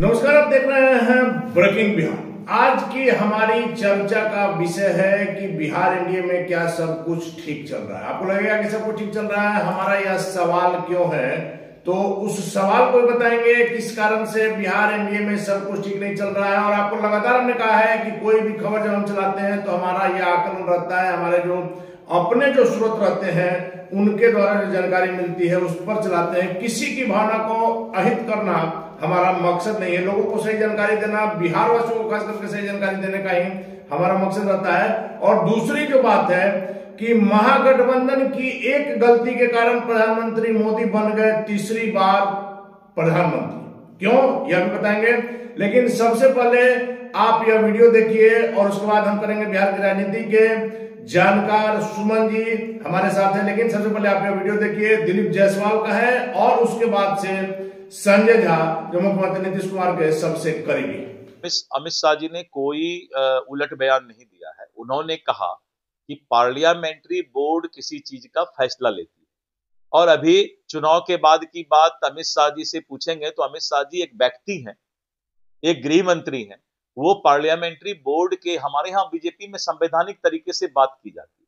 नमस्कार, आप देख रहे हैं ब्रेकिंग बिहार। आज की हमारी चर्चा का विषय है कि बिहार एनडीए में क्या सब कुछ ठीक चल रहा है। आपको लगेगा कि सब कुछ ठीक चल रहा है, हमारा यह सवाल क्यों है, तो उस सवाल को बताएंगे किस कारण से बिहार एनडीए में सब कुछ ठीक नहीं चल रहा है। और आपको लगातार हमने कहा है कि कोई भी खबर जब हम चलाते हैं तो हमारा यह आकलन रहता है, हमारे जो अपने जो स्रोत रहते हैं उनके द्वारा जो जानकारी मिलती है उस पर चलाते हैं। किसी की भावना को अहित करना हमारा मकसद नहीं है, लोगों को सही जानकारी देना, बिहार वासियों को खास करके सही जानकारी देने का ही हमारा मकसद रहता है। और दूसरी जो बात है कि महागठबंधन की एक गलती के कारण प्रधानमंत्री मोदी बन गए तीसरी बार प्रधानमंत्री। क्यों, यह भी बताएंगे। लेकिन सबसे पहले आप यह वीडियो देखिए और उसके बाद हम करेंगे बिहार की राजनीति के जानकार सुमन जी हमारे साथ हैं। लेकिन सबसे पहले आप यह वीडियो देखिए, दिलीप जायसवाल का है, और उसके बाद से संजय झा जो मुख्यमंत्री नीतीश कुमार के सबसे करीबी। अमित शाह जी ने कोई उलट बयान नहीं दिया है। उन्होंने कहा कि पार्लियामेंट्री बोर्ड किसी चीज का फैसला लेती है, और अभी चुनाव के बाद की बात अमित शाह जी से पूछेंगे तो अमित शाह जी एक व्यक्ति हैं, एक गृह मंत्री हैं, वो पार्लियामेंट्री बोर्ड के, हमारे यहाँ बीजेपी में संवैधानिक तरीके से बात की जाती है,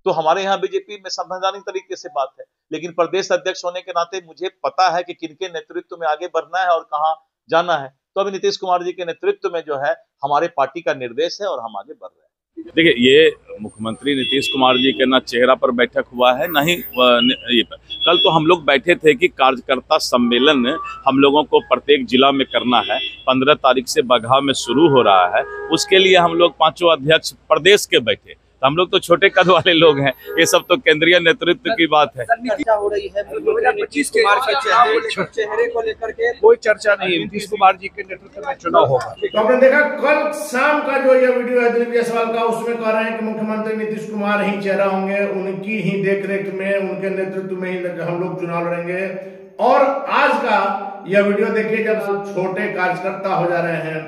तो हमारे यहाँ बीजेपी में संवैधानिक तरीके से बात है। लेकिन प्रदेश अध्यक्ष होने के नाते मुझे पता है कि किनके नेतृत्व में आगे बढ़ना है और कहाँ जाना है। तो अभी नीतीश कुमार जी के नेतृत्व में जो है हमारे पार्टी का निर्देश है और हम आगे बढ़ रहे हैं। देखिए, ये मुख्यमंत्री नीतीश कुमार जी के ना चेहरा पर बैठक हुआ है, ना ही ये पर। कल तो हम लोग बैठे थे कि कार्यकर्ता सम्मेलन हम लोगों को प्रत्येक जिला में करना है। 15 तारीख से बगहा में शुरू हो रहा है। उसके लिए हम लोग पांचों अध्यक्ष प्रदेश के बैठे, तो हम लोग तो छोटे कद वाले लोग हैं, ये सब तो केंद्रीय नेतृत्व की बात है। चर्चा हो रही है नीतीश कुमार के चेहरे को लेकर के। कोई चर्चा नहीं, नीतीश कुमार जी के नेतृत्व में चुनाव होगा। तो आपने देखा कल शाम का जो यह वीडियो है दिलीप जायसवाल का, उसमें कह रहे हैं कि मुख्यमंत्री नीतीश कुमार ही चेहरा होंगे, उनकी ही देखरेख में, उनके नेतृत्व में ही हम लोग चुनाव लड़ेंगे। और आज का यह वीडियो देखिए, जब छोटे कार्यकर्ता हो जा रहे हैं,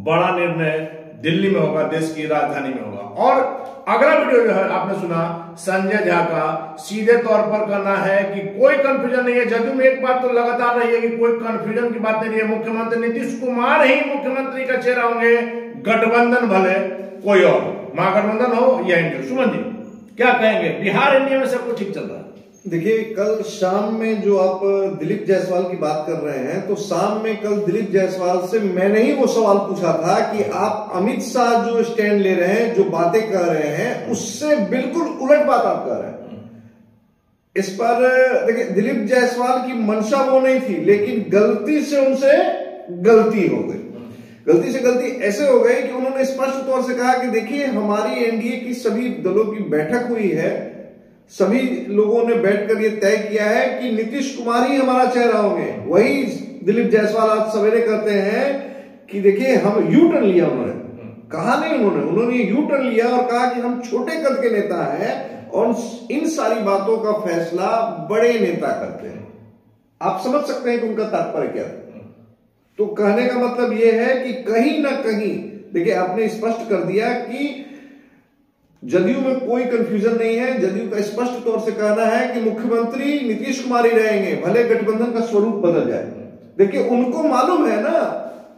बड़ा निर्णय दिल्ली में होगा, देश की राजधानी में होगा। और अगला वीडियो जो है आपने सुना संजय झा का, सीधे तौर पर कहना है कि कोई कंफ्यूजन नहीं है। जदयू में एक बात तो लगातार रही है कि कोई कंफ्यूजन की बात नहीं है, मुख्यमंत्री नीतीश कुमार ही मुख्यमंत्री का चेहरा होंगे, गठबंधन भले कोई और, महागठबंधन हो या एनडीए। सुमन जी क्या कहेंगे, बिहार एनडीए में सब कुछ ठीक चल रहा है? देखिए, कल शाम में जो आप दिलीप जायसवाल की बात कर रहे हैं, तो शाम में कल दिलीप जायसवाल से मैंने ही वो सवाल पूछा था कि आप अमित शाह जो स्टैंड ले रहे हैं, जो बातें कर रहे हैं, उससे बिल्कुल उलट बात आप कर रहे हैं। इस पर देखिए, दिलीप जायसवाल की मंशा वो नहीं थी, लेकिन गलती से उनसे गलती हो गई। गलती से गलती ऐसे हो गई कि उन्होंने स्पष्ट तौर से कहा कि देखिए, हमारी एनडीए की सभी दलों की बैठक हुई है, सभी लोगों ने बैठकर ये तय किया है कि नीतीश कुमार ही हमारा चेहरा होंगे। वही दिलीप जायसवाल आज सवेरे कहते हैं कि देखिए, हम यू टर्न लिया। उन्होंने कहा नहीं, उन्होंने यू टर्न लिया और कहा कि हम छोटे कद के नेता हैं और इन सारी बातों का फैसला बड़े नेता करते हैं। आप समझ सकते हैं कि उनका तात्पर्य क्या है। तो कहने का मतलब यह है कि कहीं ना कहीं देखिए, आपने स्पष्ट कर दिया कि जदयू में कोई कंफ्यूजन नहीं है। जदयू का स्पष्ट तौर से कहना है कि मुख्यमंत्री नीतीश कुमार ही रहेंगे, भले गठबंधन का स्वरूप बदल जाए। देखिए, उनको मालूम है ना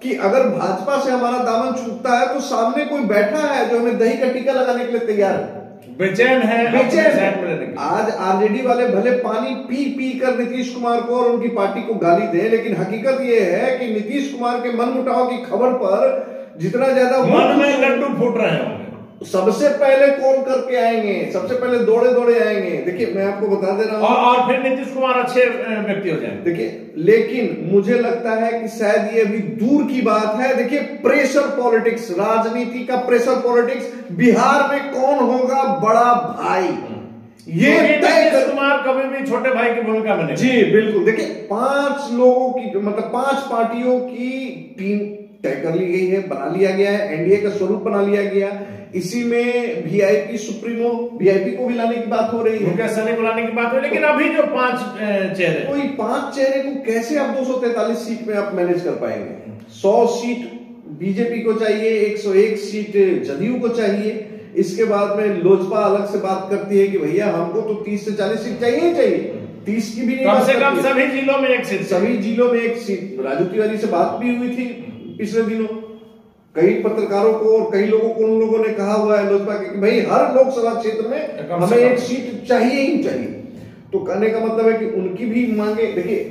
कि अगर भाजपा से हमारा दामन छूटता है तो सामने कोई बैठा है जो हमें दही का टीका लगाने के लिए तैयार है, बेचैन है। आज आरजेडी वाले भले पानी पी पी कर नीतीश कुमार को और उनकी पार्टी को गाली दें, लेकिन हकीकत यह है कि नीतीश कुमार के मनमुटाव की खबर पर जितना ज्यादा मन में लड्डू फूट रहे हैं, सबसे पहले कौन करके आएंगे, सबसे पहले दौड़े दौड़े आएंगे। देखिए, मैं आपको बता दे रहा हूं, और फिर नीतीश कुमार अच्छे व्यक्ति हो जाएंगे। देखिए, लेकिन मुझे लगता है कि शायद ये अभी दूर की बात है। देखिए, प्रेशर पॉलिटिक्स, राजनीति का प्रेशर पॉलिटिक्स, बिहार में कौन होगा बड़ा भाई, ये तय कुमार कभी भी छोटे भाई की भूमिका में नहीं। जी बिल्कुल। देखिए, 5 लोगों की, मतलब 5 पार्टियों की टीम तय कर ली गई है, बना लिया गया है, एनडीए का स्वरूप बना लिया गया। इसी में वीआईपी सुप्रीमो, वीआईपी को भी लाने की बात हो रही है, को लाने की बात हो रही है। लेकिन अभी जो 5 चेहरे, कोई 5 चेहरे को कैसे आप 243 सीट में आप मैनेज कर पाएंगे? 100 सीट बीजेपी को चाहिए, 101 सीट जदयू को चाहिए। इसके बाद में लोजपा अलग से बात करती है कि भैया हमको तो 30 से 40 सीट चाहिए ही चाहिए। 30 की भी नहीं, कम से कम सभी जिलों में एक सीट, सभी जिलों में एक सीट। राजू तिवारी से बात भी हुई थी पिछले दिनों, कई पत्रकारों को और कई लोगों को उन लोगों ने कहा हुआ है लोजपा के कि भाई हर लोकसभा क्षेत्र में हमें एक सीट चाहिए ही चाहिए। तो कहने का मतलब है कि उनकी भी मांगे, देखिए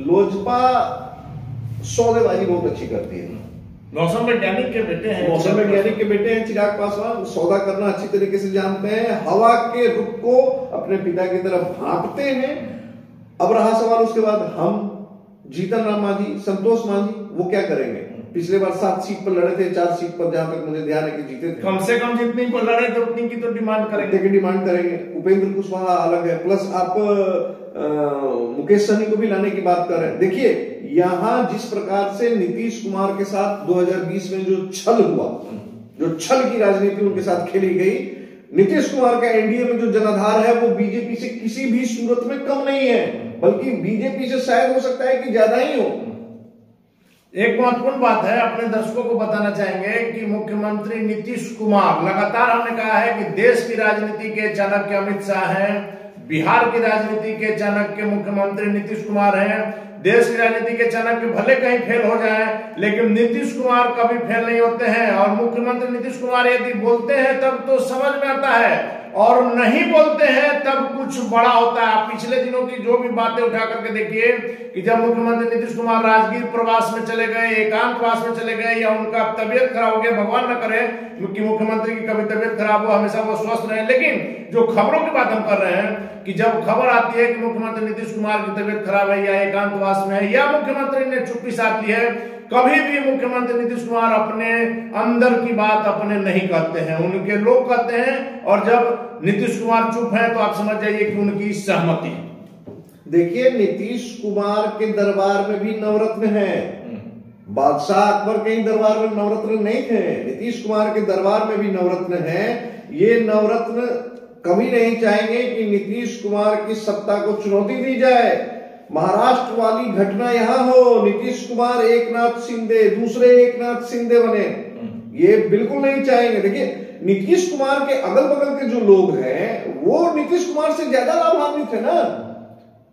लोजपा सौदेबाजी बहुत अच्छी करती है। मौसम वैज्ञानिक के बेटे हैं, मौसम वैज्ञानिक के बेटे हैं चिराग पासवान, सौदा करना अच्छी तरीके से जानते हैं, हवा के रुख को अपने पिता की तरफ भांपते हैं। अब रहा सवाल उसके बाद हम जीतन राम मांझी, संतोष मांझी, वो क्या करेंगे? पिछले बार 7 सीट पर लड़े थे, 4 सीट पर जहां तक मुझे ध्यान है कि जीते थे। कम से कम जितनी पर लड़े थे उतनी की तो डिमांड करेंगे, डिमांड करेंगे। उपेंद्र कुशवाहा अलग है, प्लस आप मुकेश सहनी को भी लाने की बात कर रहे हैं। देखिए यहां जिस प्रकार से नीतीश कुमार के साथ 2020 में जो छल हुआ, जो छल की राजनीति उनके साथ खेली गई, नीतीश कुमार का एनडीए में जो जनाधार है वो बीजेपी से किसी भी सूरत में कम नहीं है, बल्कि बीजेपी से शायद हो सकता है कि ज्यादा ही हो। एक महत्वपूर्ण बात है, अपने दर्शकों को बताना चाहेंगे कि मुख्यमंत्री नीतीश कुमार, लगातार हमने कहा है कि देश की राजनीति के चाणक्य अमित शाह हैं, बिहार की राजनीति के चाणक्य मुख्यमंत्री नीतीश कुमार हैं, देश की राजनीति के चाणक्य भले कहीं फेल हो जाए लेकिन नीतीश कुमार कभी फेल नहीं होते हैं। और मुख्यमंत्री नीतीश कुमार यदि बोलते हैं तब तो समझ में आता है, और नहीं बोलते हैं तब कुछ बड़ा होता है। आप पिछले दिनों की जो भी बातें उठा करके देखिए कि जब मुख्यमंत्री नीतीश कुमार राजगीर प्रवास में चले गए, एकांतवास में चले गए, या उनका तबियत खराब हो गया, भगवान न करे कि मुख्यमंत्री की कभी तबियत खराब हो, हमेशा वो स्वस्थ रहे, लेकिन जो खबरों की बात हम कर रहे हैं कि जब खबर आती है कि मुख्यमंत्री नीतीश कुमार की तबियत खराब है या एकांतवास में है या मुख्यमंत्री ने चुप्पी साध ली है, कभी भी मुख्यमंत्री नीतीश कुमार अपने अंदर की बात अपने नहीं कहते हैं, उनके लोग कहते हैं। और जब नीतीश कुमार चुप है तो आप समझ जाइए कि उनकी सहमति। देखिए नीतीश कुमार के दरबार में भी नवरत्न है, बादशाह अकबर के ही दरबार में नवरत्न नहीं थे, नीतीश कुमार के दरबार में भी नवरत्न है। ये नवरत्न कभी नहीं चाहेंगे कि नीतीश कुमार की सत्ता को चुनौती दी जाए, महाराष्ट्र वाली घटना यहां हो, नीतीश कुमार एकनाथ शिंदे दूसरे एकनाथ शिंदे बने, ये बिल्कुल नहीं चाहेंगे। देखिए नीतीश कुमार के अगल बगल के जो लोग हैं वो नीतीश कुमार से ज्यादा लाभान्वित है ना।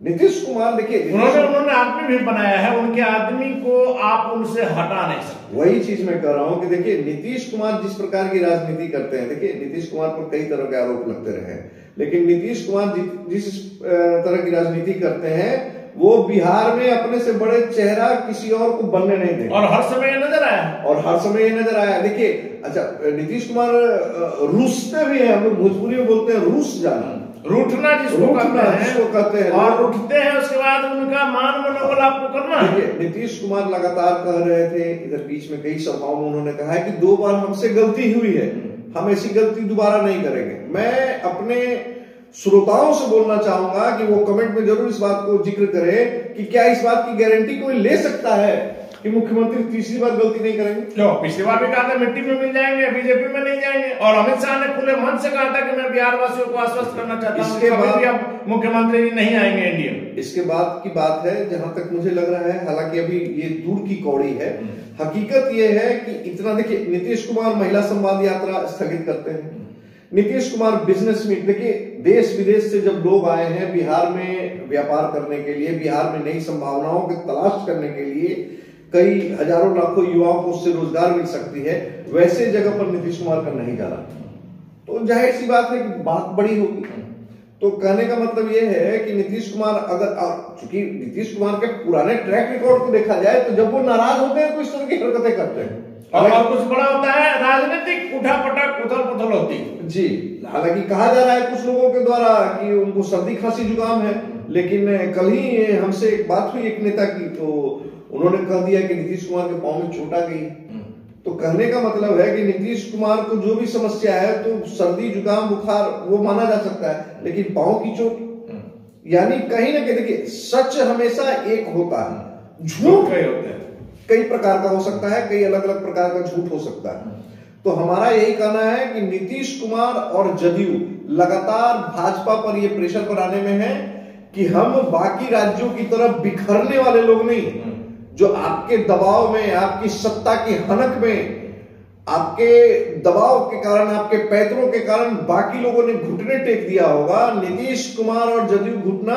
नीतीश कुमार देखिए उन्होंने आदमी भी बनाया है, उनके आदमी को आप उनसे हटा नहीं सकते। वही चीज मैं कह रहा हूं कि देखिए नीतीश कुमार जिस प्रकार की राजनीति करते हैं, देखिए नीतीश कुमार पर कई तरह के आरोप लगते रहे, लेकिन नीतीश कुमार जिस तरह की राजनीति करते हैं वो बिहार में अपने से बड़े चेहरा किसी और को बनने नहीं देंगे, और हर समय ये नजर आया, और हर समय ये नजर आया। देखिए अच्छा नीतीश कुमार रूसते भी हैं, हम लोग भोजपुरी में बोलते हैं रूस जाना, रूठना जिसको कहते हैं, और उठते हैं उसके बाद उनका मान मनोबल आपको करना है। नीतीश कुमार लगातार कह रहे थे, इधर बीच में कई सभाओं में उन्होंने कहा है कि 2 बार हमसे गलती हुई है, हम ऐसी गलती दोबारा नहीं करेंगे। मैं अपने श्रोताओं से बोलना चाहूंगा कि वो कमेंट में जरूर इस बात को जिक्र करें कि क्या इस बात की गारंटी कोई ले सकता है कि मुख्यमंत्री तीसरी बार गलती नहीं करेंगे? क्यों, पिछली बार भी कहा था मिट्टी में मिल जाएंगे, बीजेपी में नहीं जाएंगे, और अमित शाह ने खुले मन से कहा था कि मैं बिहार वासियों को आश्वस्त करना चाहता हूं कि कभी भी अब मुख्यमंत्री नहीं आएंगे एनडीए में। इसके बाद की बात है, जहां तक मुझे लग रहा है, हालांकि अभी ये दूर की कौड़ी है, हकीकत ये है कि इतना देखिए नीतीश कुमार महिला संवाद यात्रा स्थगित करते हैं, नीतीश कुमार बिजनेस मीट, देखिए देश विदेश से जब लोग आए हैं बिहार में व्यापार करने के लिए, बिहार में नई संभावनाओं की तलाश करने के लिए, कई हजारों लाखों युवाओं को उससे रोजगार मिल सकती है, वैसे जगह पर नीतीश कुमार का नहीं जाना, तो जाहिर सी बात है कि बात बड़ी होगी। तो कहने का मतलब यह है कि नीतीश कुमार अगर, चूंकि नीतीश कुमार के पुराने ट्रैक रिकॉर्ड को देखा जाए तो जब वो नाराज होते हैं तो इस तरह की हरकतें करते हैं, और कुछ बड़ा होता है, राजनीतिक उठापटक उथल पुथल होती है जी। हालांकि कहा जा रहा है कुछ लोगों के द्वारा कि उनको सर्दी खांसी जुकाम है, लेकिन कल ही हमसे एक बात हुई एक नेता की, तो उन्होंने कह दिया कि नीतीश कुमार के पांव में चोट आ गई। तो कहने का मतलब है कि नीतीश कुमार को जो भी समस्या है तो सर्दी जुकाम बुखार वो माना जा सकता है, लेकिन पांव की चोट, यानी कहीं ना कहीं देखिए सच हमेशा एक होता है, झूठ कई होते हैं, कई प्रकार का हो सकता है, कई अलग अलग प्रकार का झूठ हो सकता है। तो हमारा यही कहना है कि नीतीश कुमार और जदयू लगातार भाजपा पर ये प्रेशर बनाने में है कि हम बाकी राज्यों की तरफ बिखरने वाले लोग नहीं, जो आपके दबाव में, आपकी सत्ता की हनक में, आपके दबाव के कारण, आपके पैतरों के कारण बाकी लोगों ने घुटने टेक दिया होगा, नीतीश कुमार और जदयू घुटना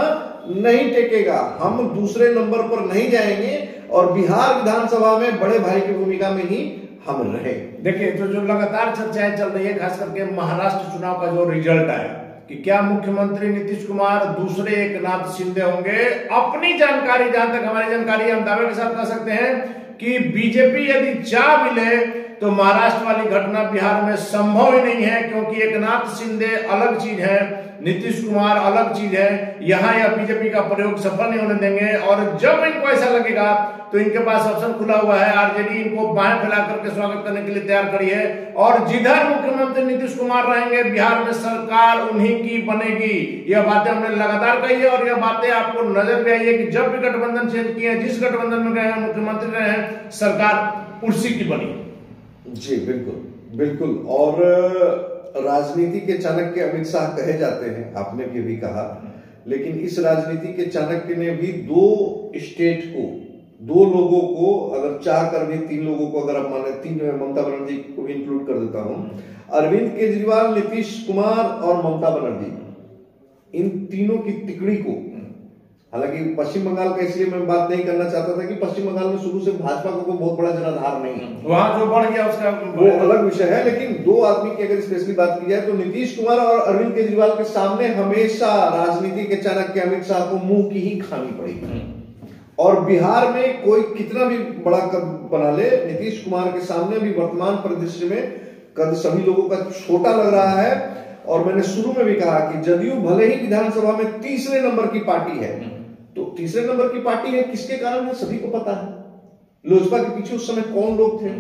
नहीं टेकेगा। हम दूसरे नंबर पर नहीं जाएंगे और बिहार विधानसभा में बड़े भाई की भूमिका में ही हम रहे। देखिए, तो जो लगातार चर्चाएं चल रही है, खास करके महाराष्ट्र चुनाव का जो रिजल्ट आया कि क्या मुख्यमंत्री नीतीश कुमार दूसरे एकनाथ शिंदे होंगे। अपनी जानकारी, जहां तक हमारी जानकारी, हम दावे के साथ कह सकते हैं कि बीजेपी यदि चाह मिले तो महाराष्ट्र वाली घटना बिहार में संभव ही नहीं है, क्योंकि एकनाथ शिंदे अलग चीज है, नीतीश कुमार अलग चीज है। यहां यह बीजेपी का प्रयोग सफल नहीं होने देंगे और जब इनको ऐसा लगेगा तो इनके पास ऑप्शन खुला हुआ है। आरजेडी इनको बाहें फैला करके स्वागत करने के लिए तैयार खड़ी है और जिधर मुख्यमंत्री नीतीश कुमार रहेंगे बिहार में सरकार उन्हीं की बनेगी। यह बातें हमने लगातार कही है और यह बातें आपको नजर भी आई है कि जब भी गठबंधन चेंज किए, जिस गठबंधन में गए हैं, मुख्यमंत्री रहे हैं, सरकार उसी की बनी। जी बिल्कुल बिल्कुल। और राजनीति के चाणक्य अमित शाह कहे जाते हैं, आपने भी कहा, लेकिन इस राजनीति के चाणक्य ने भी दो स्टेट को, दो लोगों को, अगर चाह कर भी तीन लोगों को, अगर आप माने तीन, ममता बनर्जी को भी इंक्लूड कर देता हूं, अरविंद केजरीवाल, नीतीश कुमार और ममता बनर्जी, इन तीनों की तिकड़ी को, हालांकि पश्चिम बंगाल का इसलिए मैं बात नहीं करना चाहता था कि पश्चिम बंगाल में शुरू से भाजपा को कोई बहुत बड़ा जनाधार नहीं है, वहां जो बढ़ गया उसका वो अलग विषय है। लेकिन दो आदमी की अगर स्पेशली बात की जाए तो नीतीश कुमार और अरविंद केजरीवाल के सामने हमेशा राजनीति के चाणक्य अमित शाह को मुंह की ही खानी पड़ेगी। और बिहार में कोई कितना भी बड़ा कद बना ले, नीतीश कुमार के सामने भी वर्तमान परिदृश्य में कद सभी लोगों का छोटा लग रहा है। और मैंने शुरू में भी कहा कि जदयू भले ही विधानसभा में तीसरे नंबर की पार्टी है, तो तीसरे नंबर की पार्टी है किसके कारण है सभी को पता है। लोजपा के पीछे उस समय कौन लोग थे?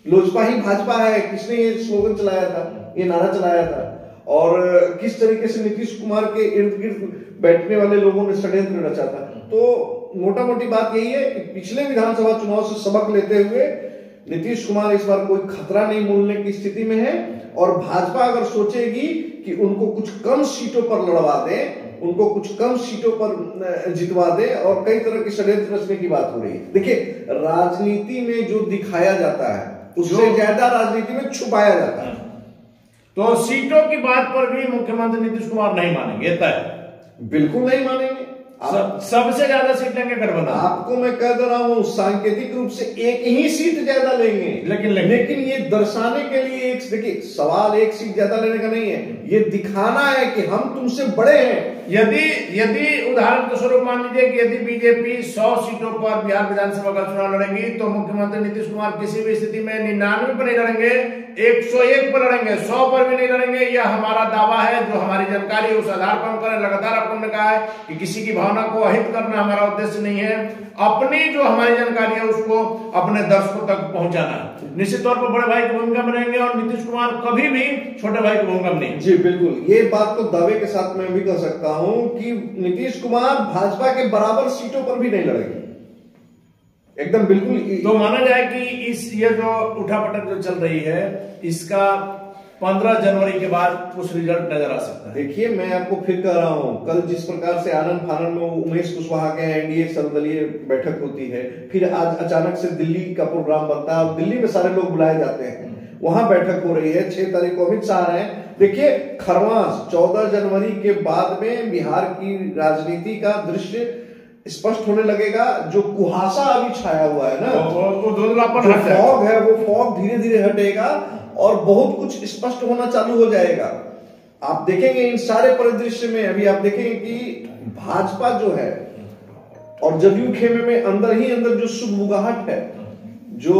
लोजपा ही भाजपा है। किसने ये स्लोगन चलाया था, ये नारा चलाया था, और किस तरीके से नीतीश कुमार के इर्द गिर्द बैठने वाले लोगों ने षड्यंत्र रचा था। तो मोटा मोटी बात यही है कि पिछले विधानसभा चुनाव से सबक लेते हुए नीतीश कुमार इस बार कोई खतरा नहीं मोलने की स्थिति में है। और भाजपा अगर सोचेगी कि उनको कुछ कम सीटों पर लड़वा दे, उनको कुछ कम सीटों पर जितवा दे, और कई तरह की षड्यंत्र रचने की बात हो रही है। देखिए, राजनीति में जो दिखाया जाता है उससे ज्यादा राजनीति में छुपाया जाता है। तो सीटों की बात पर भी मुख्यमंत्री नीतीश कुमार नहीं मानेंगे, तय? बिल्कुल नहीं मानेंगे। सबसे ज्यादा सीट लेंगे गठबंधन। आपको मैं कह दे रहा हूं, सांकेतिक रूप से एक ही सीट ज्यादा लेंगे, लेकिन ये दर्शाने के लिए एक, देखिए सवाल एक सीट ज्यादा लेने का नहीं है, ये दिखाना है कि हम तुमसे बड़े हैं। यदि उदाहरण के स्वरूप मान लीजिए कि यदि बीजेपी 100 सीटों पर बिहार विधानसभा का चुनाव लड़ेगी तो मुख्यमंत्री नीतीश कुमार किसी भी स्थिति में 99 पर नहीं लड़ेंगे, 101 पर लड़ेंगे, 100 पर भी नहीं लड़ेंगे। यह हमारा दावा है, जो हमारी जानकारी उस आधार पर हम करें। लगातार आपको हमने कहा है कि किसी की भावना को अहित करना हमारा उद्देश्य नहीं है, अपनी जो हमारी जानकारी है उसको अपने दर्शकों तक पहुंचाना। निश्चित तौर पर बड़े भाई की भूमिका में रहेंगे और नीतीश कुमार कभी भी छोटे भाई की भूमिका में नहीं। जी बिल्कुल, ये बात तो दावे के साथ मैं भी कह सकता हूं कि नीतीश कुमार भाजपा के बराबर सीटों पर भी नहीं लड़ेंगे, एकदम बिल्कुल। तो माना जाए कि ये जो उठापटक जो चल रही है इसका 15 जनवरी के बाद कुछ रिजल्ट नजर आ सकता है। देखिए, मैं आपको फिर कह रहा हूं, कल जिस प्रकार से आनंद फानंद में उमेश कुशवाहा के एनडीए सर्वदलीय बैठक होती है, फिर आज अचानक से दिल्ली का प्रोग्राम बनता है और दिल्ली में सारे लोग बुलाए जाते हैं, वहां बैठक हो रही है। 6 तारीख को अमित शाह है। देखिए, खरवास 14 जनवरी के बाद में बिहार की राजनीति का दृश्य स्पष्ट होने लगेगा। जो कुहासा अभी छाया हुआ है ना, वो धुंधलापन फॉग है, वो फॉग धीरे धीरे हटेगा और बहुत कुछ स्पष्ट होना चालू हो जाएगा। आप देखेंगे इन सारे परिदृश्य में, अभी आप देखेंगे कि भाजपा जो है और जदयू खेमे में अंदर ही अंदर जो सुगबुगाहट है, जो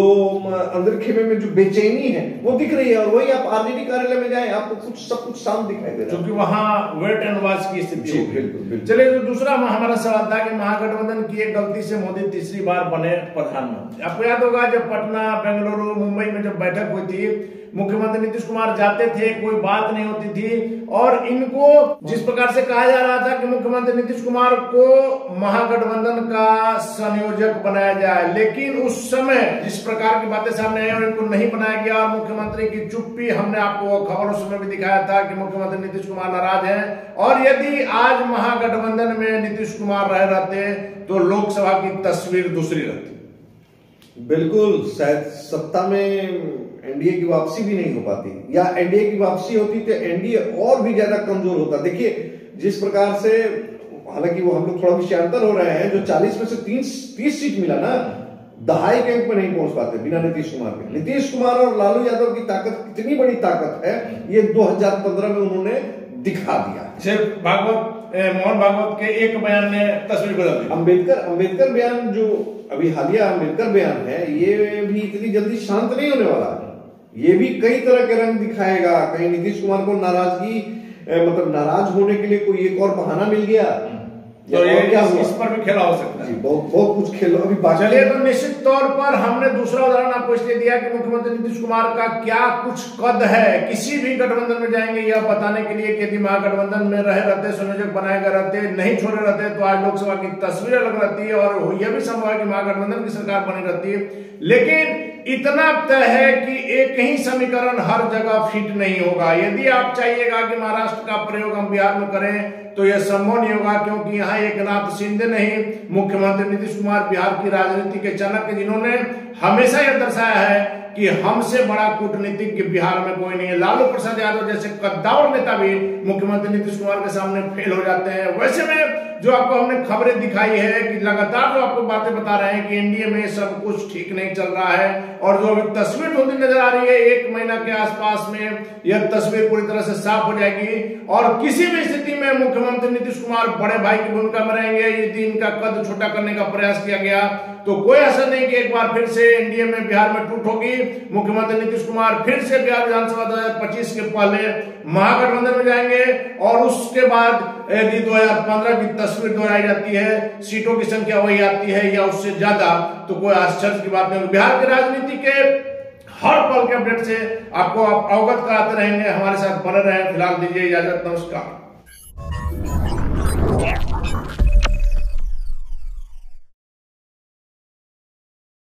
अंदर खेमे में जो बेचैनी है, वो दिख रही है। और वही आप आरजेडी कार्यालय में जाएं, आपको कुछ सब कुछ शांत दिखाई दे रहा है, क्योंकि वहां वेट एंड वॉच की स्थिति है। बिल्कुल। चलिए, तो दूसरा हमारा सवाल था कि महागठबंधन की एक गलती से मोदी तीसरी बार बने प्रधानमंत्री। आपको याद होगा जब पटना, बेंगलुरु, मुंबई में जब बैठक हुई थी, मुख्यमंत्री नीतीश कुमार जाते थे, कोई बात नहीं होती थी, और इनको जिस प्रकार से कहा जा रहा था कि मुख्यमंत्री नीतीश कुमार को महागठबंधन का संयोजक बनाया जाए, लेकिन उस समय जिस प्रकार की बातें सामने आई और इनको नहीं बनाया गया और मुख्यमंत्री की चुप्पी, हमने आपको खबरों में भी दिखाया था कि मुख्यमंत्री नीतीश कुमार नाराज हैं। और यदि आज महागठबंधन में नीतीश कुमार रह रहते तो लोकसभा की तस्वीर दूसरी रहती। बिल्कुल, शायद सत्ता में एनडीए की वापसी भी नहीं हो पाती, या एनडीए की वापसी होती तो एनडीए और भी ज्यादा कमजोर होता। देखिए, जिस प्रकार से हालांकि वो हम लोग थोड़ा विषयांतर हो रहे हैं, जो 40 में से 30 सीट मिला ना, दहाई के अंक पे नहीं पहुंच पाते बिना नीतीश कुमार के। नीतीश कुमार और लालू यादव की ताकत कितनी बड़ी ताकत है, ये 2015 में उन्होंने दिखा दिया। सिर्फ मोहन भागवत के एक बयान ने तस्वीर बदल दी। अंबेडकर बयान जो अभी हालिया अंबेडकर बयान है, ये भी इतनी जल्दी शांत नहीं होने वाला है। ये भी कई तरह के रंग दिखाएगा। कहीं नीतीश कुमार को नाराजगी मतलब नाराज होने के लिए कोई एक और बहाना मिल गया, तो ये इस पर भी खेला हो सकता है। बहुत कुछ खेल अभी बाकी। चलिए, तो निश्चित तौर पर हमने दूसरा उदाहरण आपको इसलिए दिया कि मुख्यमंत्री नीतीश कुमार का क्या कुछ कद है किसी भी गठबंधन में जाएंगे, यह बताने के लिए कि यदि महागठबंधन में रहे रहते, संयोजक बनाए गए रहते, नहीं छोड़े रहते, तो आज लोकसभा की तस्वीर अलग रहती है और यह भी संभव है कि महागठबंधन की सरकार बनी रहती है। लेकिन इतना तय है कि एक ही समीकरण हर जगह फिट नहीं होगा। यदि आप चाहिएगा कि महाराष्ट्र का प्रयोग हम बिहार में करें तो यह संभव नहीं होगा, क्योंकि यहाँ एकनाथ शिंदे नहीं, मुख्यमंत्री नीतीश कुमार बिहार की राजनीति के चाणक्य, जिन्होंने हमेशा यह दर्शाया है कि हमसे बड़ा कूटनीतिज्ञ बिहार में कोई नहीं है। लालू प्रसाद यादव जैसे कद्दावर नेता भी मुख्यमंत्री नीतीश कुमार के सामने फेल हो जाते हैं। वैसे में जो आपको हमने खबरें दिखाई है कि लगातार जो आपको बातें बता रहे हैं कि एनडीए में सब कुछ ठीक नहीं चल रहा है, और जो अभी तस्वीर धुंधली नजर आ रही है, 1 महीना के आसपास में यह तस्वीर पूरी तरह से साफ हो जाएगी और किसी भी स्थिति में मुख्यमंत्री नीतीश कुमार बड़े भाई की भूमिका में रहेंगे। यदि इनका कद छोटा करने का प्रयास किया गया तो कोई असर नहीं कि एक बार फिर से एनडीए में बिहार में टूट होगी। मुख्यमंत्री नीतीश कुमार फिर से बिहार विधानसभा 2025 के पहले महागठबंधन में जाएंगे और उसके बाद यदि 2015 की तस्वीर दोहराई जाती है, सीटों की संख्या वही आती है या उससे ज्यादा, तो कोई आश्चर्य की बात नहीं। बिहार की राजनीति के हर पल के अपडेट से आपको अवगत कराते रहेंगे। हमारे साथ बने रहें। फिलहाल दीजिए इजाजत, नमस्कार।